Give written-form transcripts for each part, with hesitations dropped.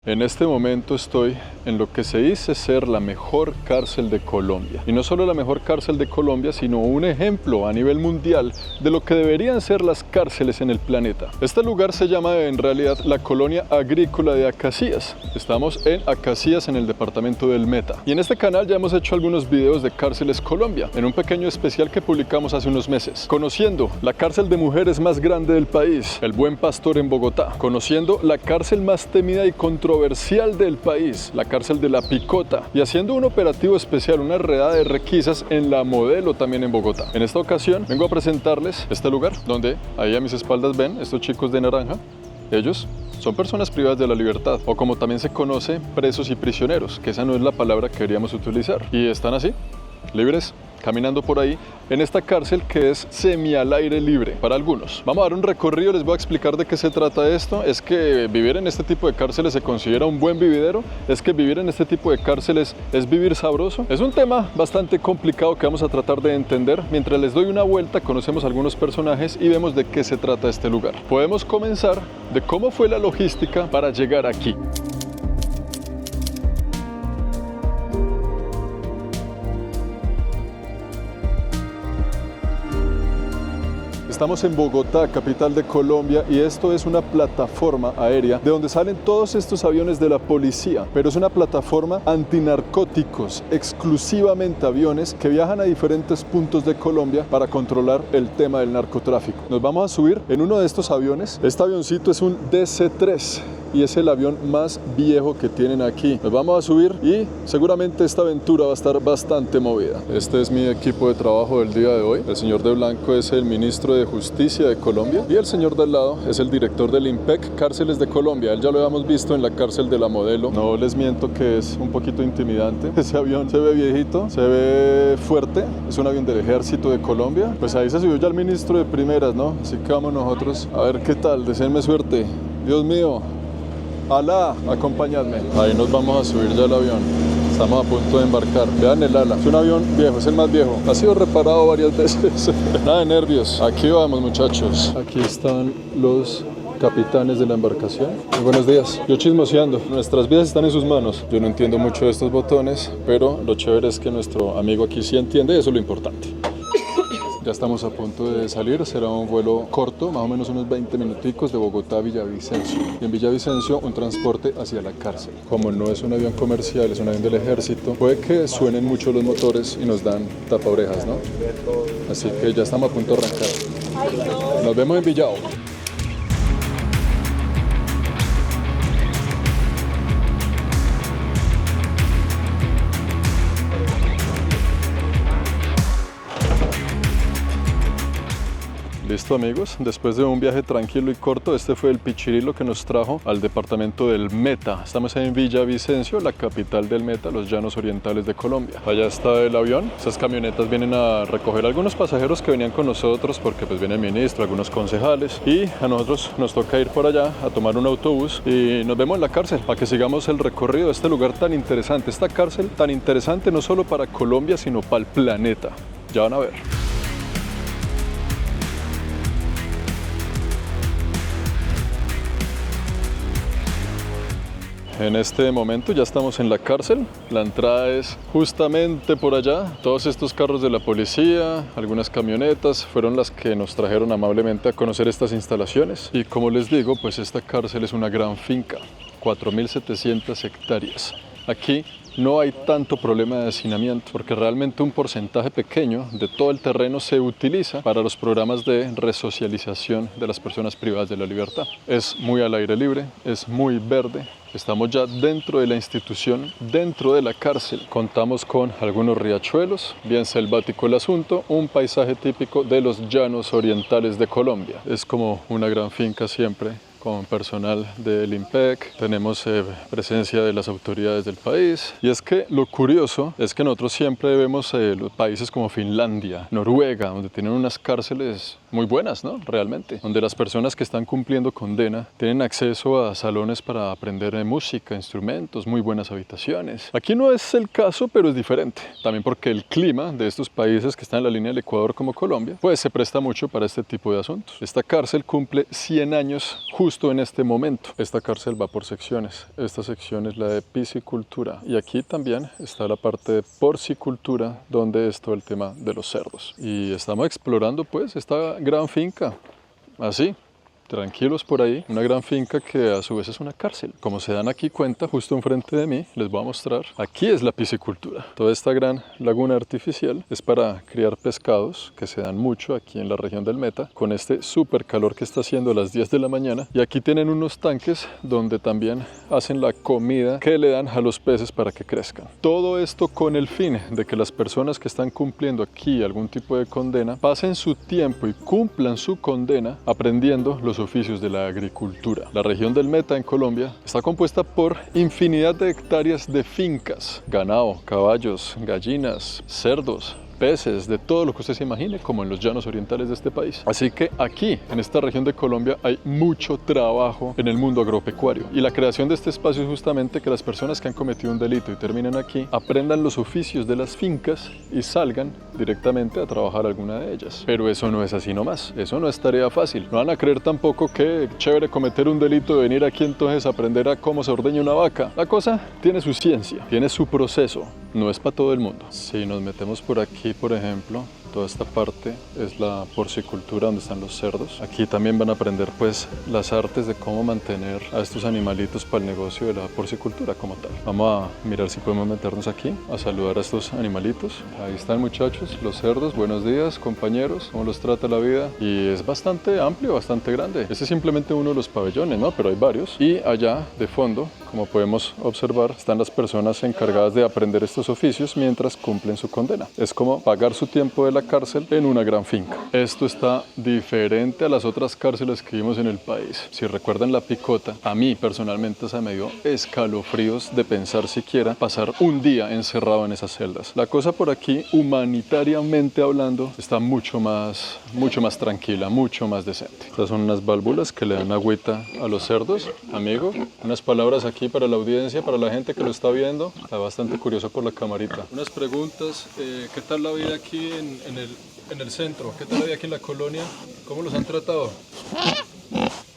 En este momento estoy en lo que se dice ser la mejor cárcel de Colombia. Y no solo la mejor cárcel de Colombia, sino un ejemplo a nivel mundial de lo que deberían ser las cárceles en el planeta. Este lugar se llama en realidad la Colonia Agrícola de Acacías. Estamos en Acacías, en el departamento del Meta. Y en este canal ya hemos hecho algunos videos de Cárceles Colombia, en un pequeño especial que publicamos hace unos meses. Conociendo la cárcel de mujeres más grande del país, el Buen Pastor en Bogotá. Conociendo la cárcel más temida y controversial del país, la cárcel de La Picota, y haciendo un operativo especial, una redada de requisas en La Modelo, también en Bogotá. En esta ocasión vengo a presentarles este lugar donde ahí a mis espaldas ven estos chicos de naranja. Ellos son personas privadas de la libertad, o como también se conoce, presos y prisioneros, que esa no es la palabra que queríamos utilizar. Y están así, libres, caminando por ahí en esta cárcel que es semi al aire libre para algunos. Vamos a dar un recorrido, les voy a explicar de qué se trata esto. Es que vivir en este tipo de cárceles se considera un buen vividero, es que vivir en este tipo de cárceles es vivir sabroso. Es un tema bastante complicado que vamos a tratar de entender. Mientras les doy una vuelta, conocemos algunos personajes y vemos de qué se trata este lugar. Podemos comenzar de cómo fue la logística para llegar aquí. Estamos en Bogotá, capital de Colombia, y esto es una plataforma aérea de donde salen todos estos aviones de la policía, pero es una plataforma antinarcóticos, exclusivamente aviones que viajan a diferentes puntos de Colombia para controlar el tema del narcotráfico. Nos vamos a subir en uno de estos aviones. Este avioncito es un DC-3 y es el avión más viejo que tienen aquí. Nos vamos a subir y seguramente esta aventura va a estar bastante movida. Este es mi equipo de trabajo del día de hoy. El señor de blanco es el ministro de Justicia de Colombia y el señor de al lado es el director del IMPEC Cárceles de Colombia. Él ya lo habíamos visto en la cárcel de La Modelo. No les miento que es un poquito intimidante. Ese avión se ve viejito, se ve fuerte. Es un avión del Ejército de Colombia. Pues ahí se subió ya el ministro de primeras, ¿no? Así que vamos nosotros a ver qué tal. Deseenme suerte. Dios mío. Alá, acompañadme. Ahí nos vamos a subir ya al avión. Estamos a punto de embarcar. Vean el ala. Es un avión viejo, es el más viejo. Ha sido reparado varias veces. Nada de nervios. Aquí vamos, muchachos. Aquí están los capitanes de la embarcación. Muy buenos días. Yo chismoseando. Nuestras vidas están en sus manos. Yo no entiendo mucho de estos botones, pero lo chévere es que nuestro amigo aquí sí entiende y eso es lo importante. Ya estamos a punto de salir, será un vuelo corto, más o menos unos 20 minuticos de Bogotá a Villavicencio. Y en Villavicencio un transporte hacia la cárcel. Como no es un avión comercial, es un avión del ejército, puede que suenen mucho los motores y nos dan tapaorejas, ¿no? Así que ya estamos a punto de arrancar. Nos vemos en Villao. Listo, amigos, después de un viaje tranquilo y corto, este fue el pichirilo que nos trajo al departamento del Meta. Estamos en Villavicencio, la capital del Meta, los llanos orientales de Colombia. Allá está el avión, esas camionetas vienen a recoger a algunos pasajeros que venían con nosotros porque pues viene el ministro, algunos concejales, y a nosotros nos toca ir por allá a tomar un autobús y nos vemos en la cárcel para que sigamos el recorrido de este lugar tan interesante, esta cárcel tan interesante no solo para Colombia sino para el planeta. Ya van a ver. En este momento ya estamos en la cárcel, la entrada es justamente por allá. Todos estos carros de la policía, algunas camionetas, fueron las que nos trajeron amablemente a conocer estas instalaciones. Y como les digo, pues esta cárcel es una gran finca, 4.700 hectáreas. Aquí no hay tanto problema de hacinamiento porque realmente un porcentaje pequeño de todo el terreno se utiliza para los programas de resocialización de las personas privadas de la libertad. Es muy al aire libre, es muy verde. Estamos ya dentro de la institución, dentro de la cárcel. Contamos con algunos riachuelos, bien selvático el asunto, un paisaje típico de los llanos orientales de Colombia. Es como una gran finca siempre, con personal del IMPEC, tenemos presencia de las autoridades del país. Y es que lo curioso es que nosotros siempre vemos los países como Finlandia, Noruega, donde tienen unas cárceles muy buenas, ¿no? Realmente, donde las personas que están cumpliendo condena tienen acceso a salones para aprender música, instrumentos, muy buenas habitaciones. Aquí no es el caso, pero es diferente. También porque el clima de estos países que están en la línea del Ecuador como Colombia, pues se presta mucho para este tipo de asuntos. Esta cárcel cumple 100 años justo justo en este momento. Esta cárcel va por secciones. Esta sección es la de piscicultura y aquí también está la parte de porcicultura, donde es todo el tema de los cerdos. Y estamos explorando pues esta gran finca, así, tranquilos por ahí, una gran finca que a su vez es una cárcel. Como se dan aquí cuenta, justo enfrente de mí, les voy a mostrar, aquí es la piscicultura. Toda esta gran laguna artificial es para criar pescados, que se dan mucho aquí en la región del Meta, con este súper calor que está haciendo a las 10 de la mañana. Y aquí tienen unos tanques donde también hacen la comida que le dan a los peces para que crezcan. Todo esto con el fin de que las personas que están cumpliendo aquí algún tipo de condena pasen su tiempo y cumplan su condena aprendiendo los oficios de la agricultura. La región del Meta en Colombia está compuesta por infinidad de hectáreas de fincas, ganado, caballos, gallinas, cerdos, peces, de todo lo que usted se imagine, como en los llanos orientales de este país. Así que aquí, en esta región de Colombia, hay mucho trabajo en el mundo agropecuario. Y la creación de este espacio es justamente que las personas que han cometido un delito y terminen aquí, aprendan los oficios de las fincas y salgan directamente a trabajar alguna de ellas. Pero eso no es así nomás, eso no es tarea fácil. No van a creer tampoco que chévere cometer un delito de venir aquí entonces a aprender a cómo se ordeña una vaca. La cosa tiene su ciencia, tiene su proceso, no es para todo el mundo. Si nos metemos por aquí, por ejemplo, toda esta parte es la porcicultura donde están los cerdos. Aquí también van a aprender pues las artes de cómo mantener a estos animalitos para el negocio de la porcicultura como tal. Vamos a mirar si podemos meternos aquí a saludar a estos animalitos. Ahí están muchachos, los cerdos. Buenos días compañeros, ¿cómo los trata la vida? Y es bastante amplio, bastante grande. Este es simplemente uno de los pabellones, ¿no? Pero hay varios. Y allá de fondo, como podemos observar, están las personas encargadas de aprender estos oficios mientras cumplen su condena. Es como pagar su tiempo de la cárcel en una gran finca. Esto está diferente a las otras cárceles que vimos en el país. Si recuerdan la picota, a mí personalmente se me dio escalofríos de pensar siquiera pasar un día encerrado en esas celdas. La cosa por aquí, humanitariamente hablando, está mucho más tranquila, mucho más decente. Estas son unas válvulas que le dan agüita a los cerdos. Amigo, unas palabras aquí para la audiencia, para la gente que lo está viendo. Está bastante curioso por la camarita. Unas preguntas, ¿qué tal la vida aquí en el centro? ¿Qué tal la vida aquí en la colonia? ¿Cómo los han tratado?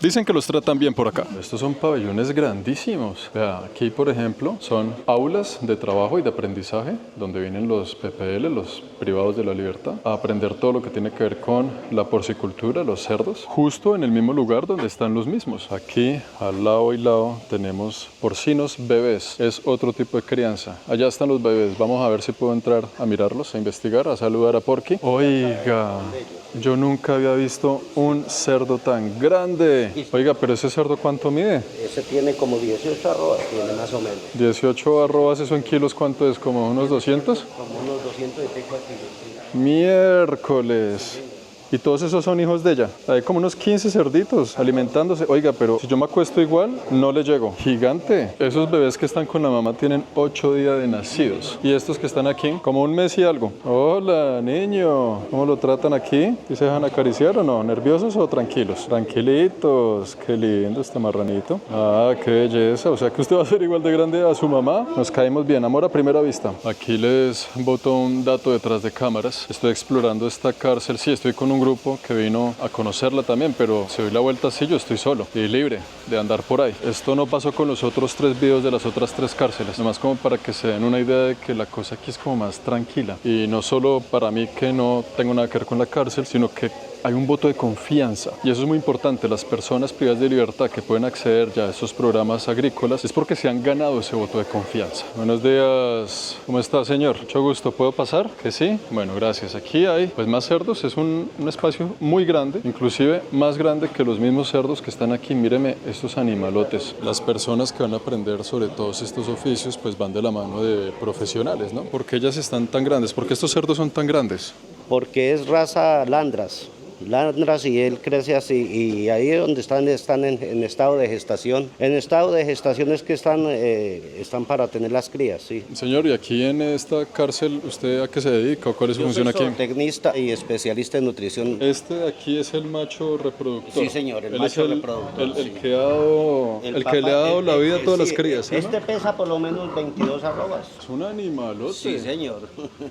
Dicen que los tratan bien por acá. Estos son pabellones grandísimos. Vea, aquí por ejemplo son aulas de trabajo y de aprendizaje donde vienen los PPL, los privados de la libertad, a aprender todo lo que tiene que ver con la porcicultura, los cerdos, justo en el mismo lugar donde están los mismos. Aquí al lado y lado tenemos porcinos bebés. Es otro tipo de crianza. Allá están los bebés. Vamos a ver si puedo entrar a mirarlos, a investigar, a saludar a Porky. Oiga, yo nunca había visto un cerdo tan grande. Oiga, pero ese cerdo ¿cuánto mide? Ese tiene como 18 arrobas, tiene más o menos. 18 arrobas, ¿eso en kilos cuánto es? ¿Como unos 200? Como unos 200 y pico kilos. Miércoles. Y todos esos son hijos de ella. Hay como unos 15 cerditos alimentándose. Oiga, pero si yo me acuesto igual, no le llego. Gigante. Esos bebés que están con la mamá tienen 8 días de nacidos. Y estos que están aquí, como un mes y algo. Hola, niño. ¿Cómo lo tratan aquí? ¿Y se dejan acariciar o no? ¿Nerviosos o tranquilos? Tranquilitos. Qué lindo este marranito. Ah, qué belleza. O sea que usted va a ser igual de grande a su mamá. Nos caemos bien. Amor a primera vista. Aquí les boto un dato detrás de cámaras. Estoy explorando esta cárcel. Sí, estoy con un grupo que vino a conocerla también, pero si doy la vuelta así yo estoy solo y libre de andar por ahí. Esto no pasó con los otros 3 videos de las otras 3 cárceles, nomás como para que se den una idea de que la cosa aquí es como más tranquila. Y no solo para mí que no tengo nada que ver con la cárcel, sino que hay un voto de confianza y eso es muy importante. Las personas privadas de libertad que pueden acceder ya a esos programas agrícolas es porque se han ganado ese voto de confianza. Buenos días, ¿cómo está señor? Mucho gusto, ¿puedo pasar? ¿Que sí? Bueno, gracias. Aquí hay pues más cerdos, es un espacio muy grande, inclusive más grande que los mismos cerdos que están aquí. Míreme estos animalotes. Las personas que van a aprender sobre todos estos oficios pues van de la mano de profesionales, ¿no? ¿Por qué ellas están tan grandes? ¿Por qué estos cerdos son tan grandes? Porque es raza Landras. Landras y él crece así y ahí es donde están en estado de gestación. En estado de gestación es que están para tener las crías, sí. Señor, ¿y aquí en esta cárcel usted a qué se dedica o cuál es su función aquí? Yo soy zootecnista y especialista en nutrición. Este de aquí es el macho reproductor. Sí, señor, el macho reproductor. El que le ha dado la vida a todas las crías. ¿Sí, este pesa por lo menos 22 arrobas. Es un animalote. Sí, señor.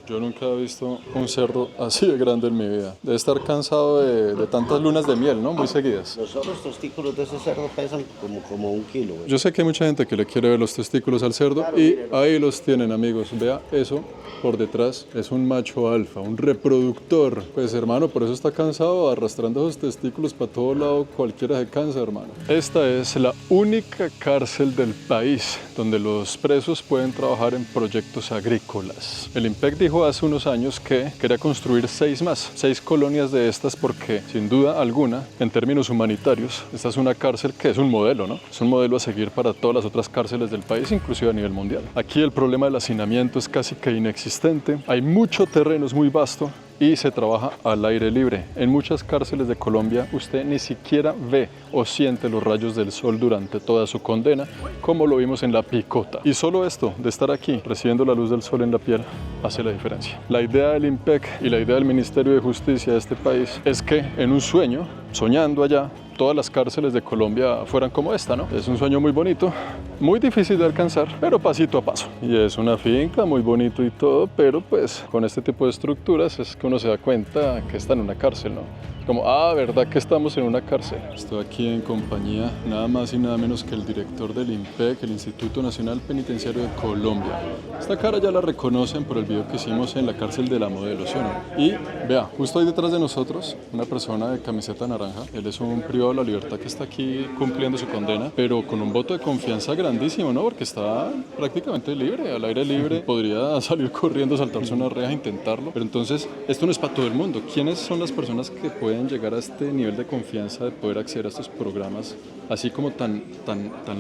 Yo nunca he visto un cerdo así de grande en mi vida. Debe estar cansado cansado de tantas lunas de miel, ¿no? Muy seguidas. Los testículos de ese cerdo pesan como 1 kilo. Yo sé que hay mucha gente que le quiere ver los testículos al cerdo y ahí los tienen, amigos. Vea eso por detrás, es un macho alfa, un reproductor. Pues hermano, por eso está cansado, arrastrando esos testículos para todo lado, cualquiera se cansa, hermano. Esta es la única cárcel del país donde los presos pueden trabajar en proyectos agrícolas. El IMPEC dijo hace unos años que quería construir 6 colonias de estas porque, sin duda alguna, en términos humanitarios, esta es una cárcel que es un modelo, ¿no? Es un modelo a seguir para todas las otras cárceles del país, inclusive a nivel mundial. Aquí el problema del hacinamiento es casi que inexistente. Hay mucho terreno, es muy vasto y se trabaja al aire libre. En muchas cárceles de Colombia usted ni siquiera ve o siente los rayos del sol durante toda su condena, como lo vimos en La Picota. Y solo esto de estar aquí, recibiendo la luz del sol en la piel, hace la diferencia. La idea del IMPEC y la idea del Ministerio de Justicia de este país es que en un sueño, soñando allá, todas las cárceles de Colombia fueran como esta, ¿no? Es un sueño muy bonito, muy difícil de alcanzar, pero pasito a paso. Y es una finca muy bonito y todo, pero pues con este tipo de estructuras es que uno se da cuenta que está en una cárcel, ¿no? Como, ¿verdad que estamos en una cárcel? Estoy aquí en compañía nada más y nada menos que el director del IMPEC, el Instituto Nacional Penitenciario de Colombia. Esta cara ya la reconocen por el video que hicimos en la cárcel de La Modelo, ¿sí o no? Y vea, justo ahí detrás de nosotros, una persona de camiseta naranja. Él es un privado de la libertad que está aquí cumpliendo su condena, pero con un voto de confianza grandísimo, ¿no? Porque está prácticamente libre, al aire libre. Podría salir corriendo, saltarse una reja, intentarlo. Pero entonces, esto no es para todo el mundo. ¿Quiénes son las personas que pueden llegar a este nivel de confianza de poder acceder a estos programas así como tan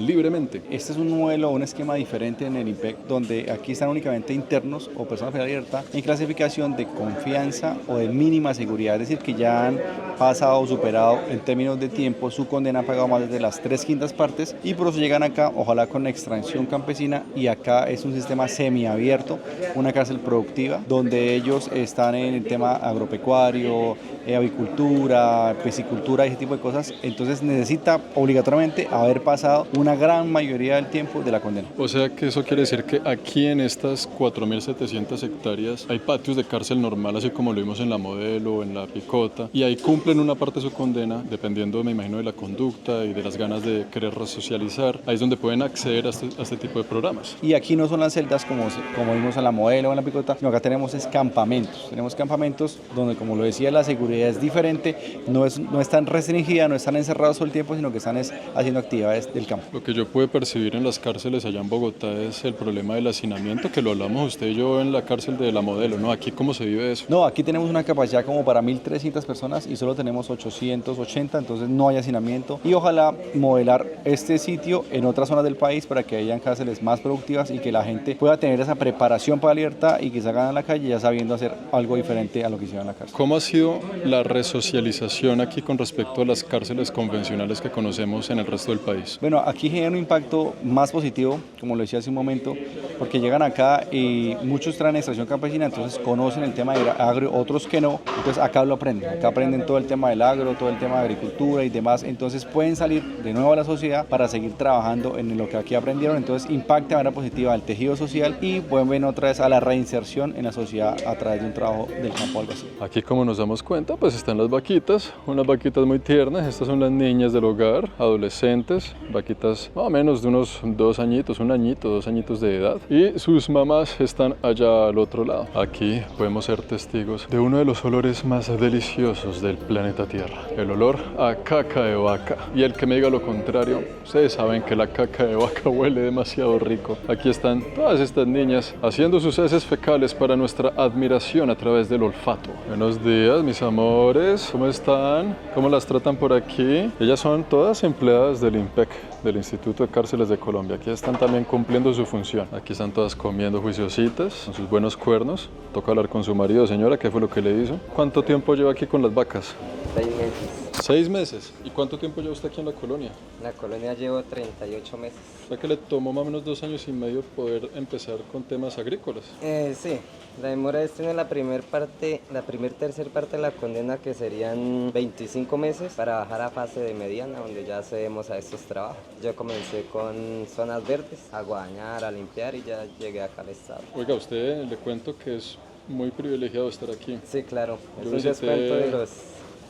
libremente? Este es un modelo, un esquema diferente en el IMPEC, donde aquí están únicamente internos o personas de libertad en clasificación de confianza o de mínima seguridad, es decir, que ya han pasado o superado en términos de tiempo su condena, han pagado más de las 3/5 partes y por eso llegan acá, ojalá con extracción campesina, y acá es un sistema semiabierto, una cárcel productiva, donde ellos están en el tema agropecuario, avicultura, piscicultura, ese tipo de cosas. Entonces necesita obligatoriamente haber pasado una gran mayoría del tiempo de la condena. O sea que eso quiere decir que aquí en estas 4.700 hectáreas hay patios de cárcel normal, así como lo vimos en La Modelo o en La Picota, y ahí cumplen una parte de su condena, dependiendo, me imagino, de la conducta y de las ganas de querer resocializar. Ahí es donde pueden acceder a este tipo de programas. Y aquí no son las celdas como vimos en La Modelo o en La Picota, sino acá tenemos campamentos. Tenemos campamentos donde, como lo decía, la seguridad es diferente, no es tan restringida, no están encerrados todo el tiempo, sino que están haciendo actividades del campo. Lo que yo pude percibir en las cárceles allá en Bogotá es el problema del hacinamiento, que lo hablamos usted y yo en la cárcel de La Modelo, ¿no? Aquí, ¿cómo se vive eso? No, aquí tenemos una capacidad como para 1.300 personas y solo tenemos 880, entonces no hay hacinamiento, y ojalá modelar este sitio en otras zonas del país para que hayan cárceles más productivas y que la gente pueda tener esa preparación para la libertad y que salgan a la calle ya sabiendo hacer algo diferente a lo que hicieron en la cárcel. ¿Cómo ha sido la resocialización aquí con respecto a las cárceles convencionales que conocemos en el resto del país? Bueno, aquí genera un impacto más positivo, como lo decía hace un momento, porque llegan acá y muchos traen extracción campesina, entonces conocen el tema de agro, otros que no, entonces acá lo aprenden, acá aprenden todo el tema del agro, todo el tema de agricultura y demás, entonces pueden salir de nuevo a la sociedad para seguir trabajando en lo que aquí aprendieron, entonces impacta de manera positiva al tejido social y vuelven otra vez a la reinserción en la sociedad a través de un trabajo del campo o algo así. Aquí, como nos damos cuenta, pues están las vaquitas, unas vaquitas muy tiernas. Estas son las niñas del hogar, adolescentes, vaquitas más o menos de unos 2 añitos, 1 añito, 2 añitos de edad, y sus mamás están allá al otro lado. Aquí podemos ser testigos de uno de los olores más deliciosos del planeta Tierra, el olor a caca de vaca. Y el que me diga lo contrario, ustedes saben que la caca de vaca huele demasiado rico. Aquí están todas estas niñas haciendo sus heces fecales para nuestra admiración a través del olfato. Buenos días, mis amores, ¿cómo están? ¿Cómo las tratan por aquí? Ellas son todas empleadas del IMPEC, del Instituto de Cárceles de Colombia. Aquí están también cumpliendo su función. Aquí están todas comiendo juiciositas, con sus buenos cuernos. Toca hablar con su marido. Señora, ¿qué fue lo que le hizo? ¿Cuánto tiempo lleva aquí con las vacas? 6 meses. 6 meses. ¿Y cuánto tiempo lleva usted aquí en la colonia? En la colonia llevo 38 meses. O sea que le tomó más o menos 2 años y medio poder empezar con temas agrícolas. Sí, la demora es tener la tercer parte de la condena, que serían 25 meses, para bajar a fase de mediana, donde ya accedemos a estos trabajos. Yo comencé con zonas verdes, a guadañar, a limpiar, y ya llegué acá al estado. Oiga, usted le cuento que es muy privilegiado estar aquí. Sí, claro, es Yo un visité- descuento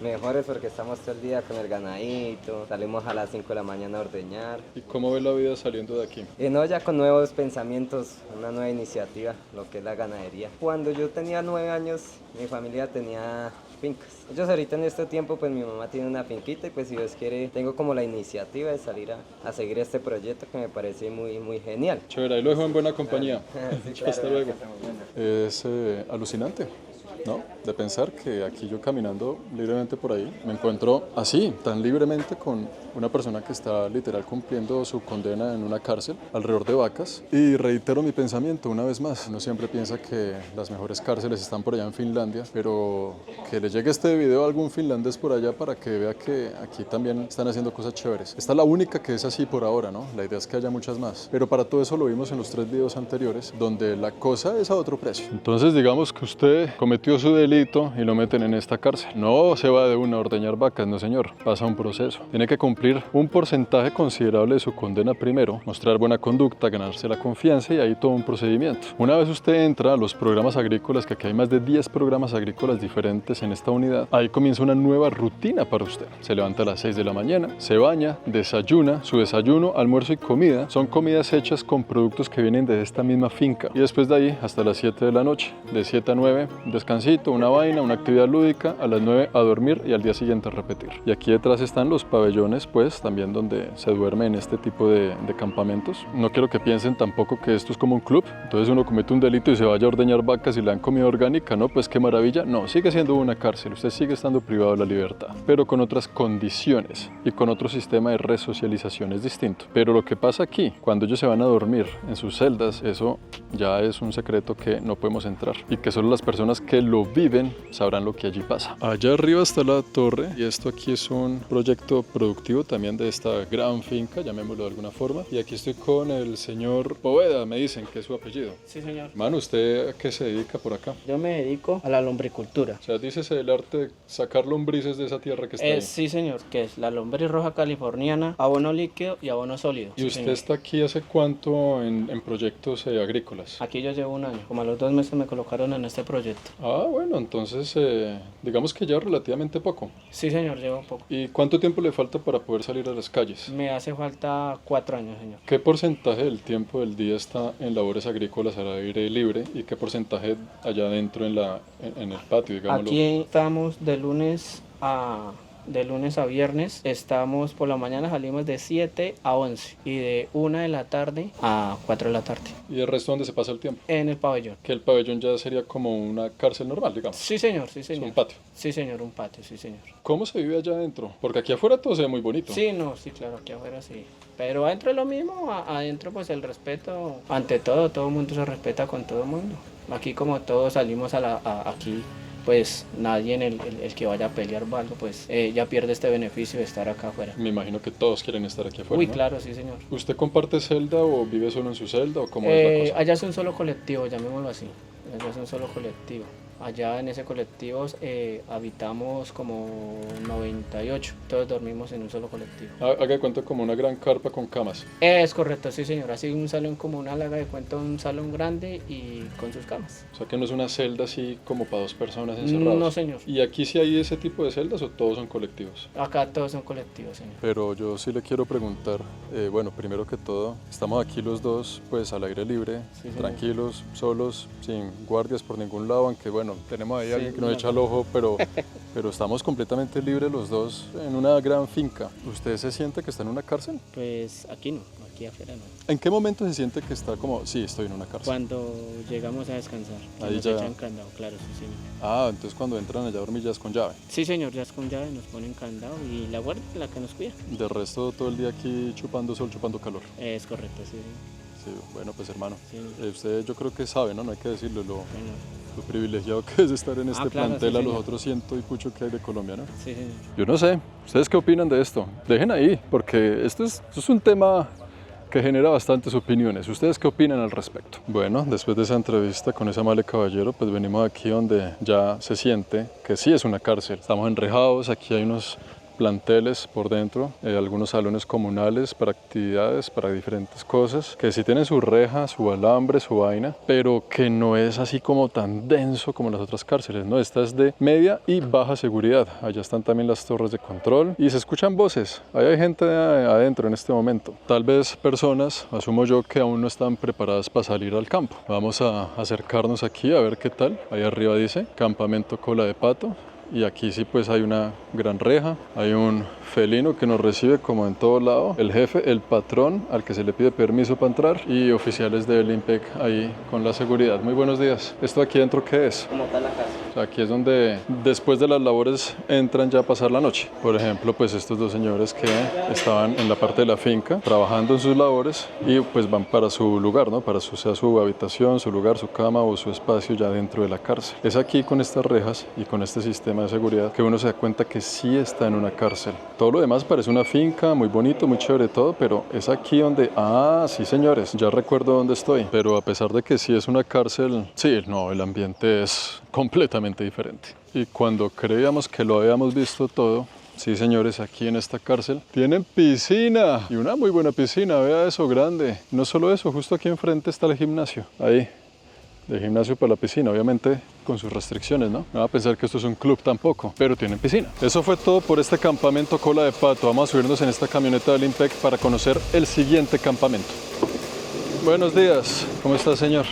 mejores porque estamos todo el día con el ganadito, salimos a las 5 de la mañana a ordeñar. ¿Y cómo ve la vida saliendo de aquí? Y no, ya con nuevos pensamientos, una nueva iniciativa, lo que es la ganadería. Cuando yo tenía 9 años, mi familia tenía fincas. Ellos ahorita en este tiempo, pues mi mamá tiene una finquita y pues si Dios quiere, tengo como la iniciativa de salir a seguir este proyecto que me parece muy genial. Chévere, ahí lo dejo en buena compañía. Sí, claro, Hasta luego. que estamos bien. Es alucinante, ¿no? De pensar que aquí yo caminando libremente por ahí me encuentro así, tan libremente con una persona que está literal cumpliendo su condena en una cárcel alrededor de vacas. Y reitero mi pensamiento una vez más, uno siempre piensa que las mejores cárceles están por allá en Finlandia, pero que le llegue este video a algún finlandés por allá para que vea que aquí también están haciendo cosas chéveres. Esta es la única que es así por ahora, ¿no? La idea es que haya muchas más, pero para todo eso lo vimos en los 3 videos anteriores, donde la cosa es a otro precio. Entonces digamos que usted cometió su delito y lo meten en esta cárcel. No se va de una a ordeñar vacas, no señor, pasa un proceso. Tiene que cumplir un porcentaje considerable de su condena primero, mostrar buena conducta, ganarse la confianza y ahí todo un procedimiento. Una vez usted entra a los programas agrícolas, que aquí hay más de 10 programas agrícolas diferentes en esta unidad, ahí comienza una nueva rutina para usted. Se levanta a las 6 de la mañana, se baña, desayuna, su desayuno, almuerzo y comida son comidas hechas con productos que vienen de esta misma finca. Y después de ahí hasta las 7 de la noche, de 7 a 9, un descansito, una vaina, una actividad lúdica, a las 9 a dormir y al día siguiente a repetir. Y aquí detrás están los pabellones, pues, también donde se duerme en este tipo de campamentos. No quiero que piensen tampoco que esto es como un club, entonces uno comete un delito y se vaya a ordeñar vacas y le dan comida orgánica, ¿no? Pues qué maravilla. No, sigue siendo una cárcel, usted sigue estando privado de la libertad, pero con otras condiciones y con otro sistema de resocialización es distinto. Pero lo que pasa aquí, cuando ellos se van a dormir en sus celdas, eso ya es un secreto que no podemos entrar y que solo las personas que lo viven sabrán lo que allí pasa. Allá arriba está la torre y esto aquí es un proyecto productivo también de esta gran finca, llamémoslo de alguna forma. Y aquí estoy con el señor Poveda, me dicen que es su apellido. Sí, señor. Mano, ¿usted a qué se dedica por acá? Yo me dedico a la lombricultura. O sea, dícese el arte de sacar lombrices de esa tierra que está ahí. Sí, señor, que es la lombriz roja californiana, abono líquido y abono sólido. ¿Y Sí, usted señor. está aquí hace cuánto en proyectos agrícolas? Aquí yo llevo un año. Como a los 2 meses me colocaron en este proyecto. Ah, bueno, entonces digamos que ya relativamente poco. Sí, señor, llevo un poco. ¿Y cuánto tiempo le falta para poder salir a las calles? Me hace falta 4 años, señor. ¿Qué porcentaje del tiempo del día está en labores agrícolas al aire libre y qué porcentaje allá adentro en el patio, digámoslo? Aquí estamos de lunes a viernes, estamos por la mañana, salimos de 7 a 11 y de 1 de la tarde a 4 de la tarde ¿Y el resto dónde se pasa el tiempo? en el pabellón. Que el pabellón ya sería como una cárcel normal, digamos. Sí, señor, sí, Es señor. un patio. Sí, señor, un patio, sí, señor. ¿Cómo se vive allá adentro? Porque aquí afuera todo se ve muy bonito. Sí, no, sí, claro, aquí afuera sí. Pero adentro es lo mismo, adentro pues el respeto, ante todo el mundo se respeta con todo el mundo. Aquí como todos salimos aquí, pues nadie el que vaya a pelear o algo, pues ya pierde este beneficio de estar acá afuera. Me imagino que todos quieren estar aquí afuera, Uy, ¿no? claro, sí, señor. ¿Usted comparte celda o vive solo en su celda o cómo es la cosa? Allá es un solo colectivo, llamémoslo así. Allá es un solo colectivo. Allá en ese colectivo habitamos como 98, todos dormimos en un solo colectivo. Haga de cuenta como una gran carpa con camas. Es correcto, sí señor, así un salón comunal, haga de cuenta un salón grande y con sus camas. O sea que no es una celda así como para 2 personas encerradas. No señor, ¿Y aquí sí hay ese tipo de celdas o todos son colectivos? acá todos son colectivos, señor. Pero yo sí le quiero preguntar, bueno, primero que todo, estamos aquí los dos pues al aire libre, Sí, señor. tranquilos, solos, sin guardias por ningún lado, aunque bueno, tenemos ahí Sí, alguien que nos no, echa el ojo, pero estamos completamente libres los dos en una gran finca. ¿Usted se siente que está en una cárcel? Pues aquí no, aquí afuera no. ¿En qué momento se siente que está como, sí, estoy en una cárcel? Cuando llegamos a descansar, que Ahí nos ya. echan candado, claro, sí señor. Ah, entonces cuando entran allá a dormir ya es con llave. Sí señor, ya es con llave, nos ponen candado y la guardia es la que nos cuida. De resto todo el día aquí chupando sol, chupando calor. Es correcto, sí. Sí, bueno, pues hermano, Sí. Usted yo creo que sabe, ¿no? No hay que decirlo, lo Bueno, privilegiado que es estar en este claro, plantel sí, a los señor. otros ciento y pucho que hay de Colombia, ¿no? sí señor. Yo no sé, ¿ustedes qué opinan de esto? Dejen ahí, porque esto es un tema que genera bastantes opiniones. ¿Ustedes qué opinan al respecto? Bueno, después de esa entrevista con ese amable caballero, pues venimos aquí donde ya se siente que sí es una cárcel. Estamos enrejados, aquí hay unos planteles por dentro, algunos salones comunales para actividades, para diferentes cosas, que sí tienen su reja, su alambre, su vaina, pero que no es así como tan denso como las otras cárceles, ¿no? Esta es de media y baja seguridad. Allá están también las torres de control y se escuchan voces. Ahí hay gente adentro en este momento. Tal vez personas, asumo yo, que aún no están preparadas para salir al campo. Vamos a acercarnos aquí a ver qué tal. Ahí arriba dice Campamento Cola de Pato. Y aquí sí pues hay una gran reja, hay un felino que nos recibe como en todo lado, el jefe, el patrón al que se le pide permiso para entrar y oficiales del IMPEC ahí con la seguridad. Muy buenos días. ¿Esto aquí dentro qué es? Como tal la casa. O sea, aquí es donde después de las labores entran ya a pasar la noche. Por ejemplo, pues estos dos señores que estaban en la parte de la finca trabajando en sus labores y pues van para su lugar, ¿no? Para sea su habitación, su lugar, su cama o su espacio ya dentro de la cárcel. Es aquí con estas rejas y con este sistema de seguridad que uno se da cuenta que sí está en una cárcel. Todo lo demás parece una finca, muy bonito, muy chévere todo, pero es aquí donde, sí señores, ya recuerdo dónde estoy, pero a pesar de que sí es una cárcel, sí, no, el ambiente es completamente diferente. Y cuando creíamos que lo habíamos visto todo, sí señores, aquí en esta cárcel tienen piscina y una muy buena piscina, vea eso grande. No solo eso, justo aquí enfrente está el gimnasio, ahí. De gimnasio para la piscina, obviamente con sus restricciones, ¿no? No va a pensar que esto es un club tampoco, pero tienen piscina. Eso fue todo por este campamento Cola de Pato. Vamos a subirnos en esta camioneta del IMPEC para conocer el siguiente campamento. Buenos días, ¿cómo está, señor?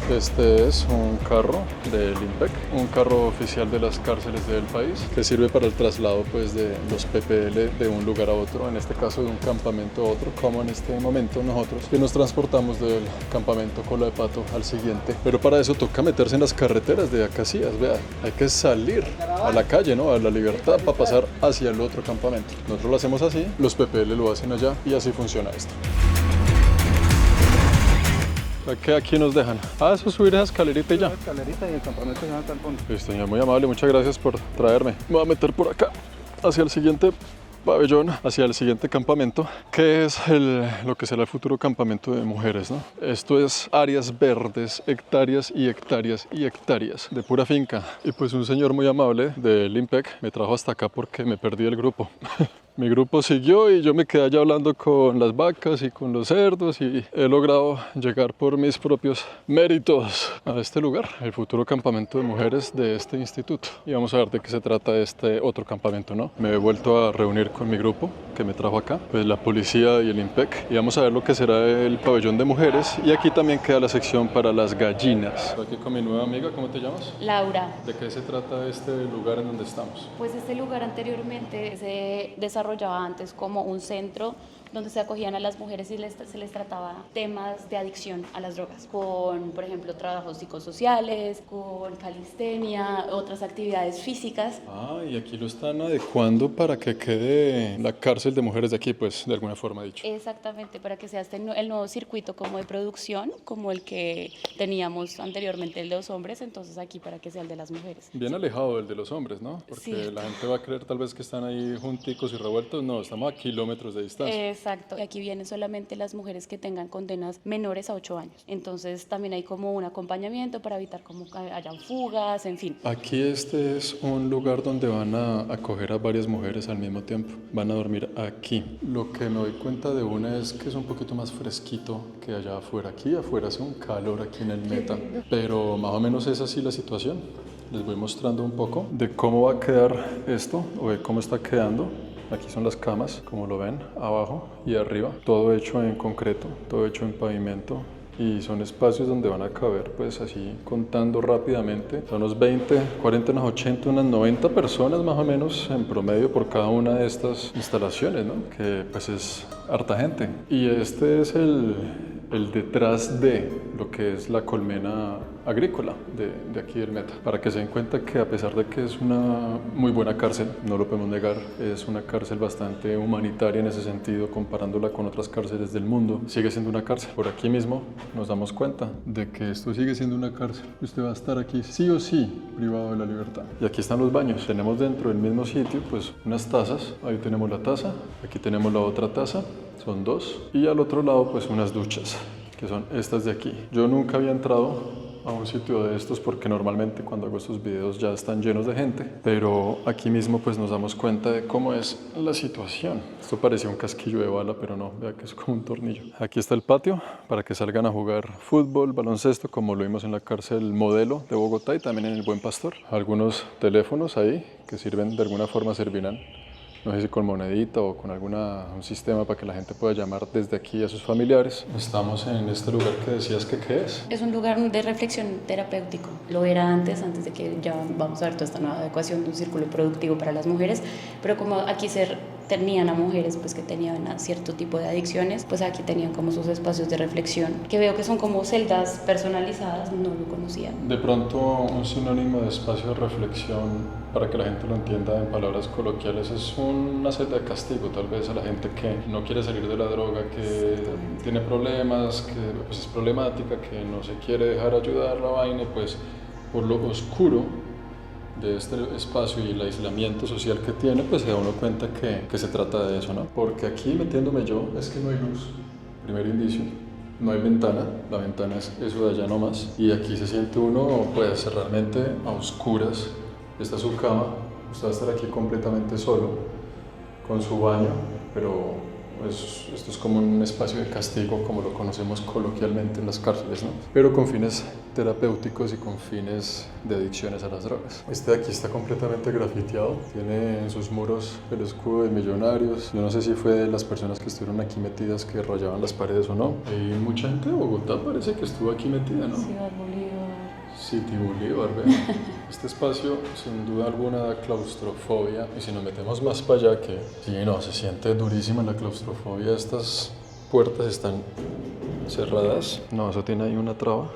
Este es un carro del IMPEC, un carro oficial de las cárceles del país que sirve para el traslado pues, de los PPL de un lugar a otro, en este caso de un campamento a otro, como en este momento nosotros que nos transportamos del campamento Cola de Pato al siguiente. Pero para eso toca meterse en las carreteras de Acacías, vea, hay que salir a la calle, ¿no? A la libertad para pasar hacia el otro campamento. Nosotros lo hacemos así, los PPL lo hacen allá y así funciona esto. ¿Qué aquí nos dejan? Eso es subir esa escalerita y ya. La escalerita y el campamento ya está al fondo. Listo, señor, muy amable, muchas gracias por traerme. Me voy a meter por acá, hacia el siguiente pabellón, hacia el siguiente campamento, que es lo que será el futuro campamento de mujeres, ¿no? Esto es áreas verdes, hectáreas y hectáreas y hectáreas de pura finca. Y pues un señor muy amable del IMPEC me trajo hasta acá porque me perdí el grupo. Mi grupo siguió y yo me quedé allá hablando con las vacas y con los cerdos y he logrado llegar por mis propios méritos a este lugar, el futuro campamento de mujeres de este instituto. Y vamos a ver de qué se trata este otro campamento, ¿no? Me he vuelto a reunir con mi grupo que me trajo acá, pues la policía y el IMPEC, y vamos a ver lo que será el pabellón de mujeres y aquí también queda la sección para las gallinas. Estoy aquí con mi nueva amiga, ¿cómo te llamas? Laura. ¿De qué se trata este lugar en donde estamos? Pues este lugar anteriormente se desarrollaba antes como un centro donde se acogían a las mujeres y se les trataba temas de adicción a las drogas, con, por ejemplo, trabajos psicosociales, con calistenia, otras actividades físicas. Y aquí lo están adecuando para que quede la cárcel de mujeres de aquí, pues, de alguna forma dicho. Exactamente, para que sea el nuevo circuito como de producción, como el que teníamos anteriormente, el de los hombres, entonces aquí para que sea el de las mujeres. Bien alejado del de los hombres, ¿no? Porque sí, la gente va a creer tal vez que están ahí junticos y revueltos. No, estamos a kilómetros de distancia. Exacto. Y aquí vienen solamente las mujeres que tengan condenas menores a 8 años. Entonces también hay como un acompañamiento para evitar como hayan fugas, en fin. Aquí este es un lugar donde van a acoger a varias mujeres al mismo tiempo. Van a dormir aquí. Lo que me doy cuenta de una es que es un poquito más fresquito que allá afuera. Aquí afuera hace un calor aquí en el Meta. Pero más o menos es así la situación. Les voy mostrando un poco de cómo va a quedar esto o de cómo está quedando. Aquí son las camas, como lo ven, abajo y arriba. Todo hecho en concreto, todo hecho en pavimento. Y son espacios donde van a caber, pues así contando rápidamente, son unos 20, 40, unas 80, unas 90 personas más o menos en promedio por cada una de estas instalaciones, ¿no? Que pues es harta gente. Y este es el detrás de lo que es la colmena agrícola de aquí del Meta, para que se den cuenta que a pesar de que es una muy buena cárcel, no lo podemos negar, es una cárcel bastante humanitaria en ese sentido, comparándola con otras cárceles del mundo, sigue siendo una cárcel. Por aquí mismo nos damos cuenta de que esto sigue siendo una cárcel. Usted va a estar aquí sí o sí privado de la libertad. Y aquí están los baños. Tenemos dentro del mismo sitio pues unas tazas. Ahí tenemos la taza, aquí tenemos la otra taza, son dos, y al otro lado pues unas duchas, que son estas de aquí. Yo nunca había entrado a un sitio de estos porque normalmente cuando hago estos videos ya están llenos de gente, pero aquí mismo pues nos damos cuenta de cómo es la situación. Esto parecía un casquillo de bala, pero no, vea que es como un tornillo. Aquí está el patio para que salgan a jugar fútbol, baloncesto, como lo vimos en la cárcel Modelo de Bogotá y también en el Buen Pastor. Algunos teléfonos ahí que sirven, de alguna forma servirán, no sé si con monedita o con un sistema para que la gente pueda llamar desde aquí a sus familiares. Estamos en este lugar que decías que ¿qué es? Es un lugar de reflexión terapéutico. Lo era antes de que ya vamos a ver toda esta nueva adecuación de un círculo productivo para las mujeres, pero como aquí tenían a mujeres pues que tenían cierto tipo de adicciones, pues aquí tenían como sus espacios de reflexión, que veo que son como celdas personalizadas, no lo conocía. De pronto un sinónimo de espacio de reflexión, para que la gente lo entienda en palabras coloquiales, es una celda de castigo tal vez a la gente que no quiere salir de la droga, que tiene problemas, que pues, es problemática, que no se quiere dejar ayudar la vaina, pues por lo oscuro de este espacio y el aislamiento social que tiene, pues se da uno cuenta que se trata de eso, ¿no? Porque aquí, metiéndome yo, es que no hay luz, primer indicio. No hay ventana, la ventana es eso de allá nomás. Y aquí se siente uno, pues, realmente a oscuras. Esta es su cama, usted va a estar aquí completamente solo, con su baño, pero pues, esto es como un espacio de castigo, como lo conocemos coloquialmente en las cárceles, ¿no? Pero con fines terapéuticos y con fines de adicciones a las drogas. Este de aquí está completamente grafiteado, tiene en sus muros el escudo de Millonarios. Yo no sé si fue de las personas que estuvieron aquí metidas que rayaban las paredes o no. Y mucha gente de Bogotá parece que estuvo aquí metida, ¿no? Ciudad Bolívar. City Bolívar, vean. Este espacio sin duda alguna da claustrofobia, y si nos metemos más para allá, que sí, no, se siente durísima la claustrofobia. Estas puertas están cerradas. No, eso tiene ahí una traba.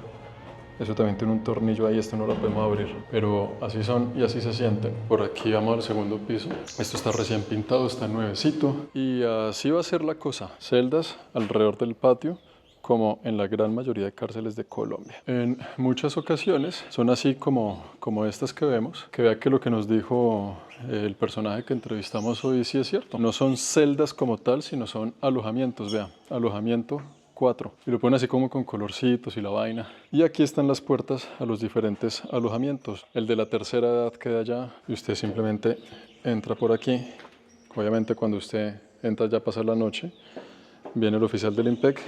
Eso también tiene un tornillo ahí, esto no lo podemos abrir. Pero así son y así se sienten. Por aquí vamos al segundo piso. Esto está recién pintado, está nuevecito. Y así va a ser la cosa. Celdas alrededor del patio, como en la gran mayoría de cárceles de Colombia. En muchas ocasiones son así como estas que vemos, que vea que lo que nos dijo el personaje que entrevistamos hoy sí es cierto. No son celdas como tal, sino son alojamientos, vea, alojamiento 4. Y lo ponen así como con colorcitos y la vaina. Y aquí están las puertas a los diferentes alojamientos. El de la tercera edad queda allá y usted simplemente entra por aquí. Obviamente cuando usted entra ya a pasar la noche, viene el oficial del IMPEC,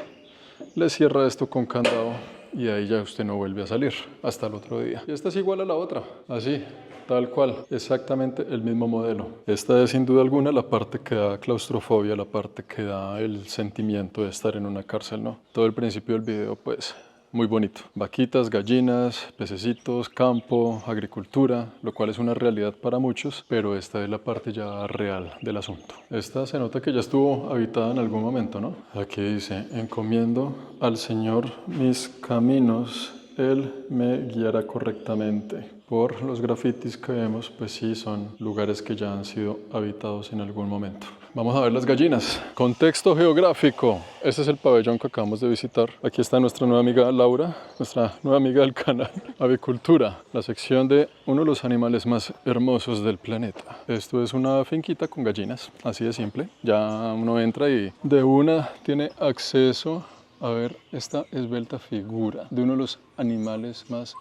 le cierra esto con candado y ahí ya usted no vuelve a salir hasta el otro día. Y esta es igual a la otra, así, tal cual, exactamente el mismo modelo. Esta es sin duda alguna la parte que da claustrofobia, la parte que da el sentimiento de estar en una cárcel, ¿no? Todo el principio del video, pues, muy bonito. Vaquitas, gallinas, pececitos, campo, agricultura, lo cual es una realidad para muchos, pero esta es la parte ya real del asunto. Esta se nota que ya estuvo habitada en algún momento, ¿no? Aquí dice, encomiendo al Señor mis caminos, Él me guiará correctamente. Por los grafitis que vemos, pues sí, son lugares que ya han sido habitados en algún momento. Vamos a ver las gallinas. Contexto geográfico. Este es el pabellón que acabamos de visitar. Aquí está nuestra nueva amiga Laura, nuestra nueva amiga del canal. Avicultura, la sección de uno de los animales más hermosos del planeta. Esto es una finquita con gallinas, así de simple. Ya uno entra y de una tiene acceso a ver esta esbelta figura de uno de los animales más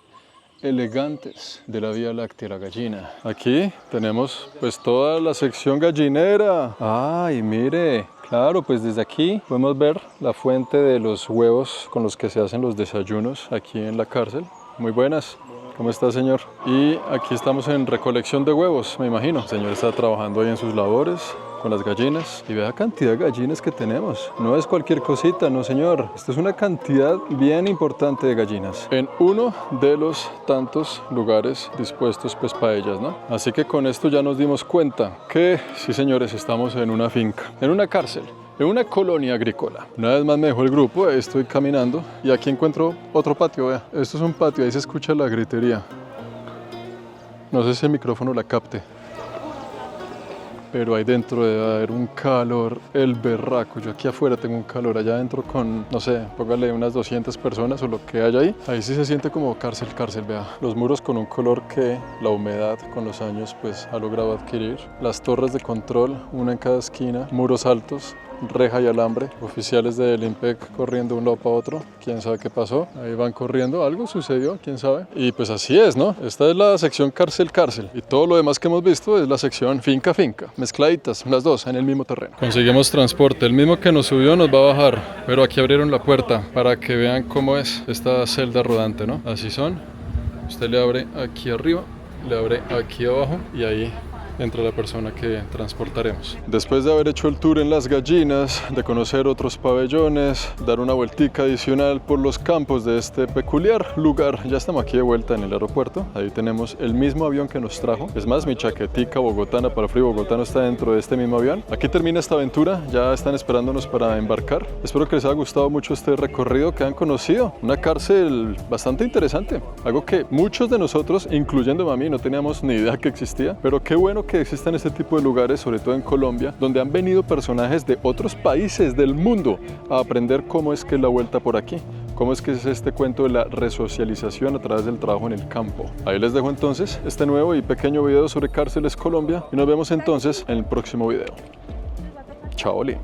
elegantes de la Vía Láctea, la gallina. Aquí tenemos pues toda la sección gallinera. ¡Ay, mire! Claro, pues desde aquí podemos ver la fuente de los huevos con los que se hacen los desayunos aquí en la cárcel. Muy buenas. ¿Cómo está, señor? Y aquí estamos en recolección de huevos, me imagino. El señor está trabajando ahí en sus labores con las gallinas. Y vea la cantidad de gallinas que tenemos. No es cualquier cosita, no, señor. Esto es una cantidad bien importante de gallinas. En uno de los tantos lugares dispuestos pues para ellas, ¿no? Así que con esto ya nos dimos cuenta que, sí, señores, estamos en una finca, en una cárcel, en una colonia agrícola. Una vez más me dejó el grupo, estoy caminando y aquí encuentro otro patio, vea. Esto es un patio, ahí se escucha la gritería. No sé si el micrófono la capte, pero ahí dentro debe haber un calor, el berraco. Yo aquí afuera tengo un calor, allá adentro con, no sé, póngale unas 200 personas o lo que haya ahí. Ahí sí se siente como cárcel, vea. Los muros con un color que la humedad con los años pues ha logrado adquirir. Las torres de control, una en cada esquina, muros altos reja y alambre, oficiales del IMPEC corriendo de un lado para otro, quién sabe qué pasó, ahí van corriendo, algo sucedió, quién sabe. Y pues así es, ¿no? Esta es la sección cárcel-cárcel y todo lo demás que hemos visto es la sección finca-finca, mezcladitas, las dos en el mismo terreno. Conseguimos transporte, el mismo que nos subió nos va a bajar, pero aquí abrieron la puerta para que vean cómo es esta celda rodante, ¿no? Así son, usted le abre aquí arriba, le abre aquí abajo y ahí entra la persona que transportaremos. Después de haber hecho el tour en Las Gallinas, de conocer otros pabellones, dar una vueltica adicional por los campos de este peculiar lugar, ya estamos aquí de vuelta en el aeropuerto. Ahí tenemos el mismo avión que nos trajo. Es más, mi chaquetica bogotana para frío bogotano está dentro de este mismo avión. Aquí termina esta aventura, ya están esperándonos para embarcar. Espero que les haya gustado mucho este recorrido, que han conocido una cárcel bastante interesante, algo que muchos de nosotros, incluyéndome a mí, no teníamos ni idea que existía, pero qué bueno que existan este tipo de lugares, sobre todo en Colombia, donde han venido personajes de otros países del mundo a aprender cómo es que es la vuelta por aquí, cómo es que es este cuento de la resocialización a través del trabajo en el campo. Ahí les dejo entonces este nuevo y pequeño video sobre Cárceles Colombia y nos vemos entonces en el próximo video. Chao, Oli.